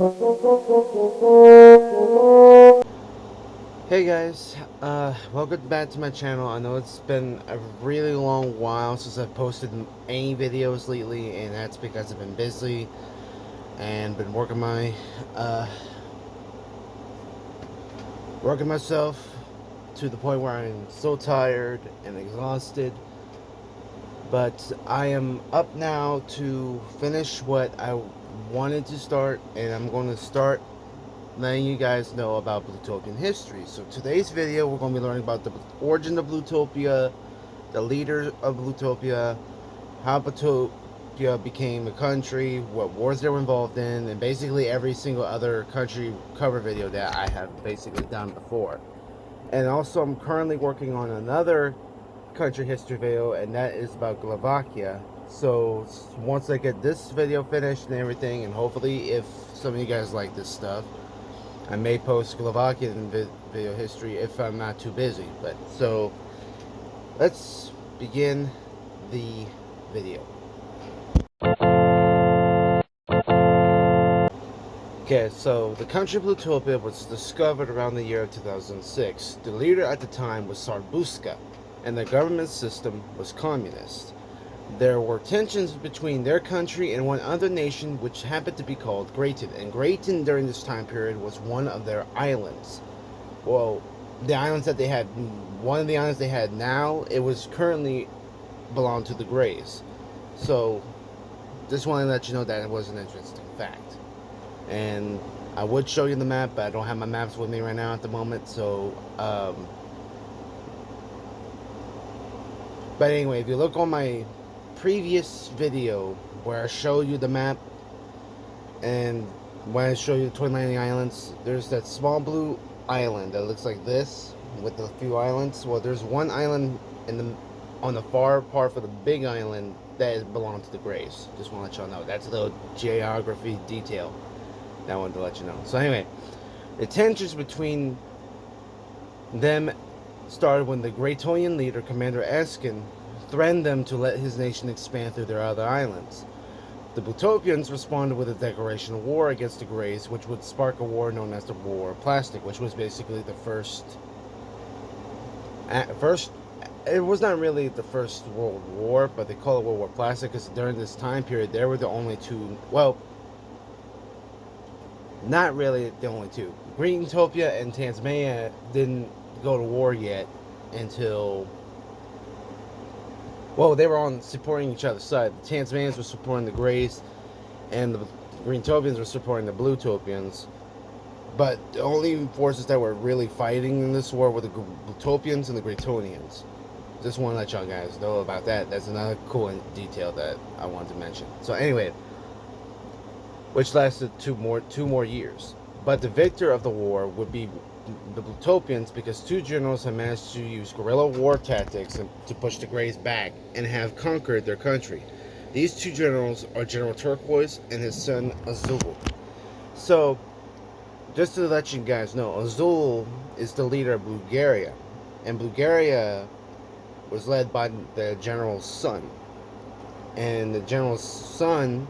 Hey guys, welcome back to my channel. I know it's been a really long while since I've posted any videos lately, and that's because I've been busy and been working myself to the point where I'm so tired and exhausted. But I am up now to finish what I wanted to start, and I'm going to start letting you guys know about Blutopian history. So today's video, we're going to be learning about the origin of Blutopia, the leaders of Blutopia, how Blutopia became a country, what wars they were involved in, and basically every single other country cover video that I have basically done before. And also, I'm currently working on another country history video, and that is about Slovakia. So once I get this video finished and everything, and hopefully if some of you guys like this stuff, I may post Slovakian video history if I'm not too busy. But so let's begin the video. Okay, so the country of Blutopia was discovered around the year of 2006. The leader at the time was Sarbuska, and the government system was communist. There were tensions between their country and one other nation, which happened to be called Grayton. And Grayton during this time period was one of their islands. Well, the islands that they had, one of the islands they had now, it was currently belonged to the Greys. So, just want to let you know that it was an interesting fact. And I would show you the map, but I don't have my maps with me right now at the moment. So, but anyway, if you look on my previous video where I show you the map, and when I show you the 29 islands, there's that small blue island that looks like this with a few islands. Well, there's one island on the far part for the big island that belongs to the Greys. Just want to let y'all know. That's a little geography detail that I wanted to let you know. So anyway, the tensions between them started when the Graytonian leader, Commander Eskin, threatened them to let his nation expand through their other islands. The Blutopians responded with a declaration of war against the Greys, which would spark a war known as the War of Plastic, which was basically the first. It was not really the first World War, but they call it World War Plastic because during this time period, there were the only two. Well, not really the only two. Greentopia and Tasmania didn't go to war yet until. Well, they were on supporting each other's side. The Tasmanians were supporting the Greys, and the Greentopians were supporting the Blutopians. But the only forces that were really fighting in this war were the Blutopians and the Graytonians. Just want to let y'all guys know about that. That's another cool detail that I wanted to mention. So anyway, which lasted two more years. But the victor of the war would be the Blutopians, because two generals had managed to use guerrilla war tactics to push the Greys back and have conquered their country. These two generals are General Turquoise and his son Azul. So, just to let you guys know, Azul is the leader of Bulgaria, and Bulgaria was led by the general's son. And the general's son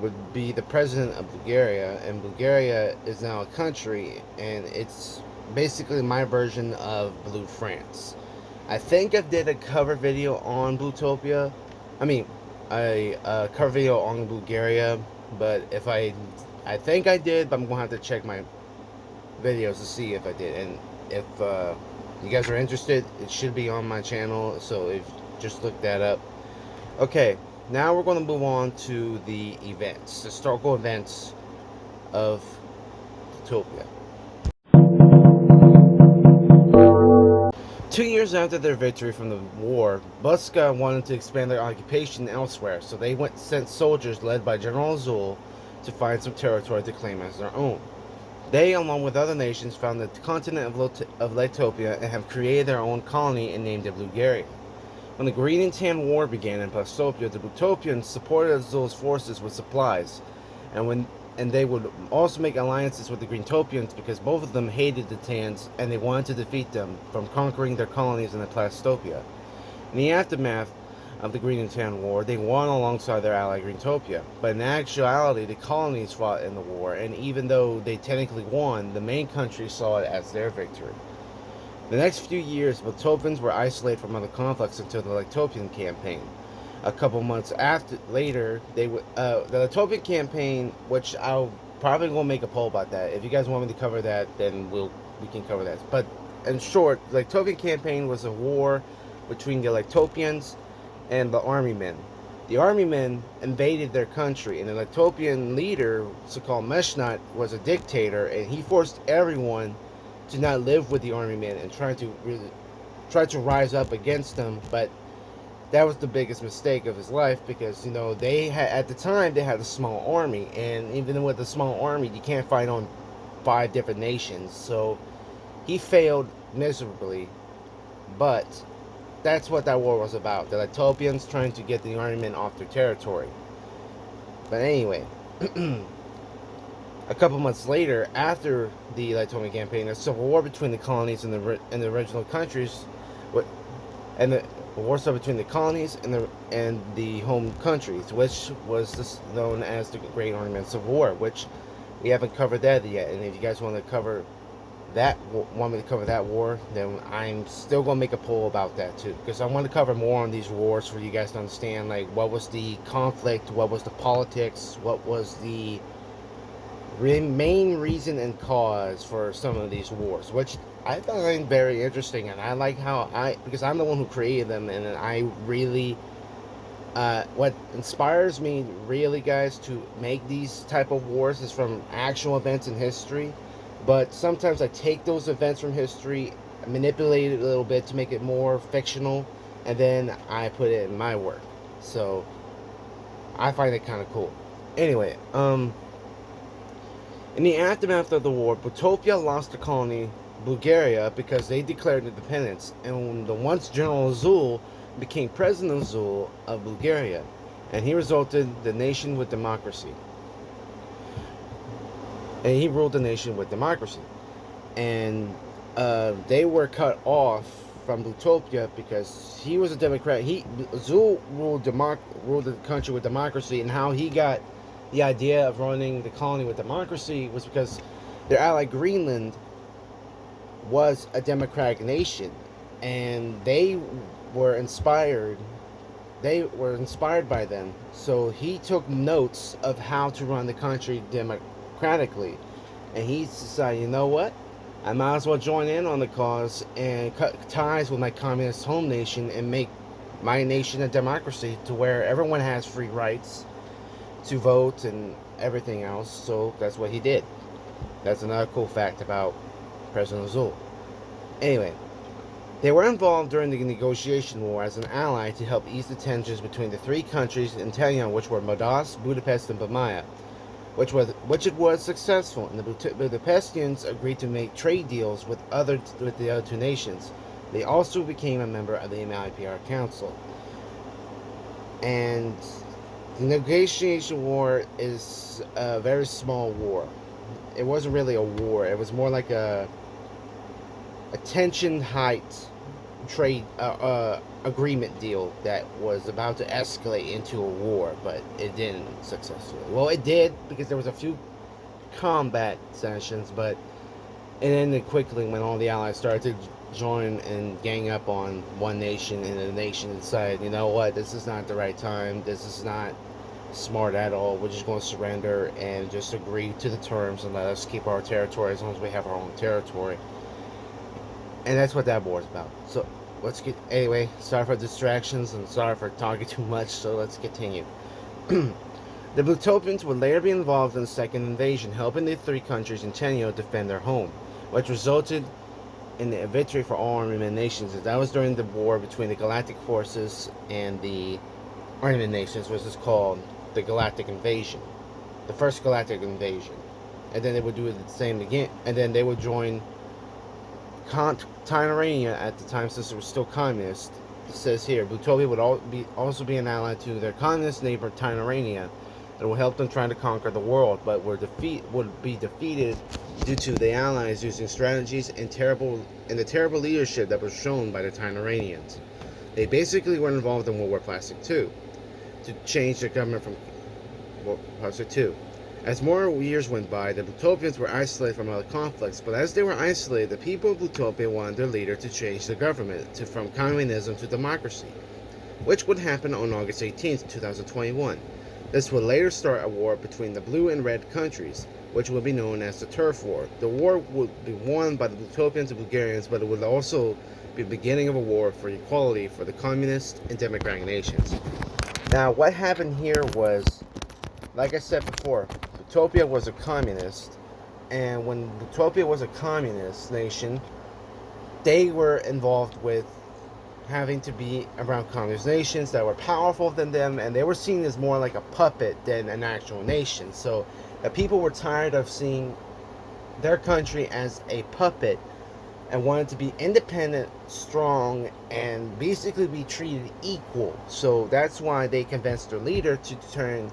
would be the president of Bulgaria, and Bulgaria is now a country, and it's basically my version of Blue France. I think I did a cover video on Blutopia. I mean, a cover video on Bulgaria, but I think I did, but I'm gonna have to check my videos to see if I did. And if you guys are interested, it should be on my channel, so if just look that up. Okay. Now we're going to move on to the events, historical events of Utopia. 2 years after their victory from the war, Buska wanted to expand their occupation elsewhere, so they sent soldiers led by General Azul to find some territory to claim as their own. They, along with other nations, found the continent of Litopia and have created their own colony and named it Bulgaria. When the Green and Tan War began in Plastopia, the Blutopians supported Azul's forces with supplies, and they would also make alliances with the Greentopians because both of them hated the Tans and they wanted to defeat them from conquering their colonies in the Plastopia. In the aftermath, of the Green and Tan War, they won alongside their ally Greentopia. But in actuality, the colonies fought in the war, and even though they technically won, the main country saw it as their victory. The next few years, Blutopians were isolated from other conflicts until the Blutopian campaign. A couple months later, the Blutopian campaign, which I'll probably gonna make a poll about that. If you guys want me to cover that, then we can cover that. But in short, the Blutopian campaign was a war between the Blutopians and the army men. The army men invaded their country, and the Blutopian leader, so-called Meshnat, was a dictator, and he forced everyone to not live with the army men and try to rise up against them. But that was the biggest mistake of his life, because they had, at the time, they had a small army, and even with a small army, you can't fight on 5 different nations. So he failed miserably. But that's what that war was about. The Blutopians trying to get the army men off their territory. But anyway, a couple months later, after the Blutopian campaign, a civil war between the colonies and the original countries, and the war started between the colonies and the home countries, which was known as the Great Armament Civil War, which we haven't covered that yet. And if you guys want me to cover that war, then I'm still gonna make a poll about that too, because I want to cover more on these wars for you guys to understand, like, what was the conflict, what was the politics, what was the main reason and cause for some of these wars, which I find very interesting. And I like because I'm the one who created them, and I really what inspires me really, guys, to make these type of wars is from actual events in history. But sometimes I take those events from history, manipulate it a little bit to make it more fictional, and then I put it in my work. So I find it kind of cool. Anyway, in the aftermath of the war, Butopia lost the colony Bulgaria because they declared independence, and the once General Azul became President Azul of Bulgaria, and he resulted the nation with democracy. And he ruled the nation with democracy. And they were cut off from Butopia because he was a Democrat. Azul ruled the country with democracy, and how he got the idea of running the colony with democracy was because their ally Greenland was a democratic nation, and they were inspired by them. So he took notes of how to run the country democratically, and he decided, you know what, I might as well join in on the cause and cut ties with my communist home nation and make my nation a democracy, to where everyone has free rights to vote and everything else. So that's what he did. That's another cool fact about President Azul. Anyway, they were involved during the negotiation war as an ally to help ease the tensions between the 3 countries in Talion, which were Modas, Budapest, and Bamaya, which it was successful, and the Budapestians agreed to make trade deals with the other 2 nations. They also became a member of the MIPR Council. And the negotiation war is a very small war. It wasn't really a war. It was more like a tension height trade agreement deal that was about to escalate into a war, but it didn't successfully. Well, it did, because there was a few combat sessions, but it ended quickly when all the allies started to join and gang up on one nation, and the nation decided, you know what, this is not the right time, this is not smart at all, we're just going to surrender and just agree to the terms and let us keep our territory as long as we have our own territory. And that's what that war is about. So anyway, sorry for distractions and sorry for talking too much, so let's continue. The Blutopians would later be involved in the second invasion, helping the 3 countries in Chenio defend their home, which resulted in a victory for all Armenian nations. That was during the war between the Galactic forces and the Armenian nations, which is called the Galactic Invasion, the first Galactic Invasion. And then they would do the same again, and then they would join Tynarania at the time, since it was still communist. It says here, Butopia would also be an ally to their communist neighbor Tynarania, that will help them try to conquer the world, but would be defeated due to the allies using strategies and the terrible leadership that was shown by the Tynaranians. They basically were involved in World War Plastic 2 to change their government from World War Plastic 2. As more years went by, the Blutopians were isolated from other conflicts, but as they were isolated, the people of Blutopia wanted their leader to change the government from communism to democracy, which would happen on August 18, 2021. This would later start a war between the blue and red countries, which would be known as the Turf War. The war would be won by the Blutopians and Bulgarians, but it would also be the beginning of a war for equality for the communist and democratic nations. Now, what happened here was, like I said before, Blutopia was a communist, and when Blutopia was a communist nation, they were involved with having to be around communist nations that were powerful than them, and they were seen as more like a puppet than an actual nation. So the people were tired of seeing their country as a puppet and wanted to be independent, strong, and basically be treated equal. So that's why they convinced their leader to turn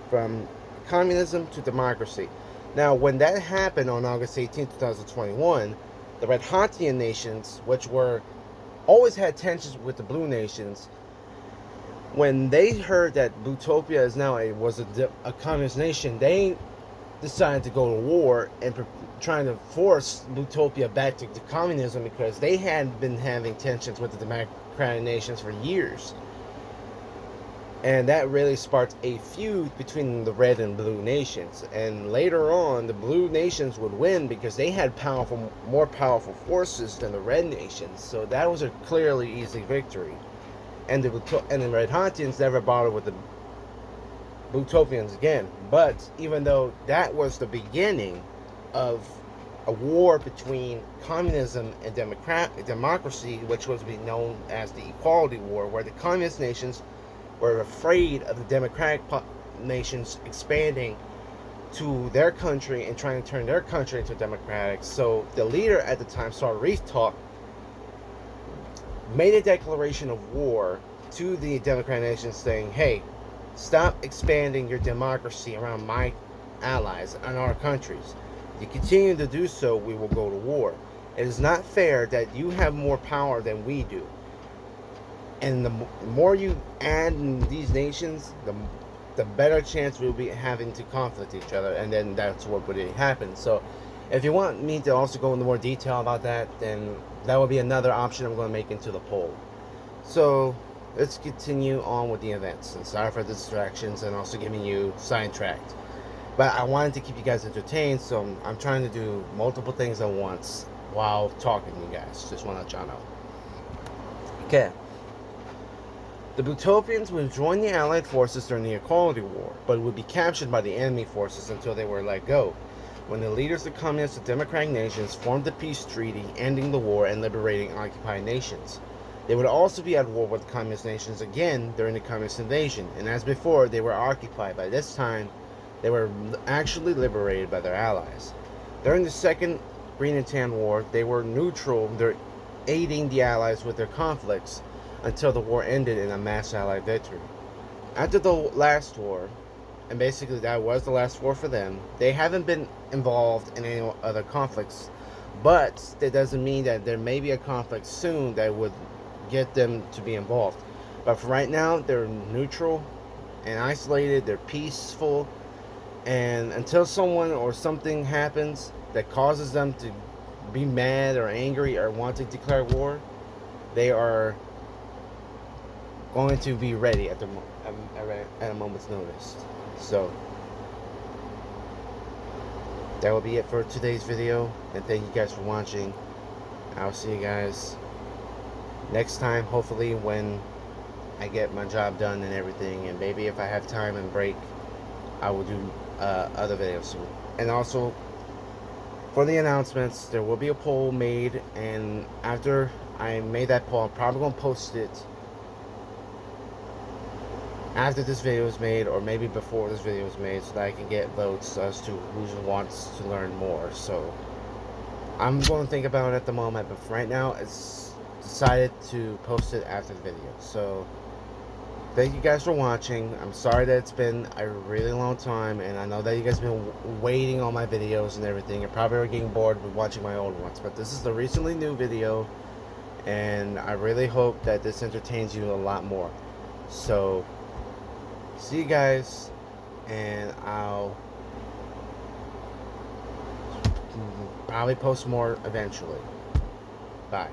from communism to democracy. Now, when that happened on August 18, 2021, the Red Hontian nations, which were always had tensions with the blue nations, when they heard that Blutopia is now a communist nation, they decided to go to war and trying to force Blutopia back to communism, because they had been having tensions with the democratic nations for years. And that really sparked a feud between the red and blue nations. And later on, the blue nations would win because they had more powerful forces than the red nations. So that was a clearly easy victory. And the Red Hontians never bothered with the Blutopians again. But even though that was the beginning of a war between communism and democracy, which was known as the Equality War, where the communist nations were afraid of the democratic nations expanding to their country and trying to turn their country into democratic. So the leader at the time, Reef Talk, made a declaration of war to the democratic nations saying, hey, stop expanding your democracy around my allies and our countries. If you continue to do so, we will go to war. It is not fair that you have more power than we do. And the more you add in these nations, the better chance we'll be having to conflict each other. And then that's what would happen. So if you want me to also go into more detail about that, then that will be another option I'm going to make into the poll. So let's continue on with the events. And sorry for the distractions and also getting you sidetracked. But I wanted to keep you guys entertained, so I'm trying to do multiple things at once while talking to you guys. Just want to let y'all know. Okay. The Blutopians would join the Allied forces during the Equality War, but would be captured by the enemy forces until they were let go, when the leaders of communist and democratic nations formed a peace treaty ending the war and liberating occupied nations. They would also be at war with communist nations again during the communist invasion, and as before, they were occupied. By this time, they were actually liberated by their allies. During the Second Green and Tan War, they were neutral, they're aiding the allies with their conflicts, until the war ended in a mass Allied victory. After the last war, and basically that was the last war for them, they haven't been involved in any other conflicts, but that doesn't mean that there may be a conflict soon that would get them to be involved. But for right now, they're neutral and isolated, they're peaceful, and until someone or something happens that causes them to be mad or angry or want to declare war, they are going to be ready at a moment's notice. So that will be it for today's video, and thank you guys for watching. I'll see you guys next time, hopefully when I get my job done and everything, and maybe if I have time and break, I will do other videos soon. And also for the announcements, there will be a poll made, and after I made that poll, I'm probably going to post it after this video is made, or maybe before this video is made, so that I can get votes as to who wants to learn more. So I'm going to think about it at the moment, but for right now, it's decided to post it after the video. So thank you guys for watching. I'm sorry that it's been a really long time, and I know that you guys have been waiting on my videos and everything. You're probably getting bored with watching my old ones, but this is the recently new video, and I really hope that this entertains you a lot more. So, see you guys, and I'll probably post more eventually. Bye.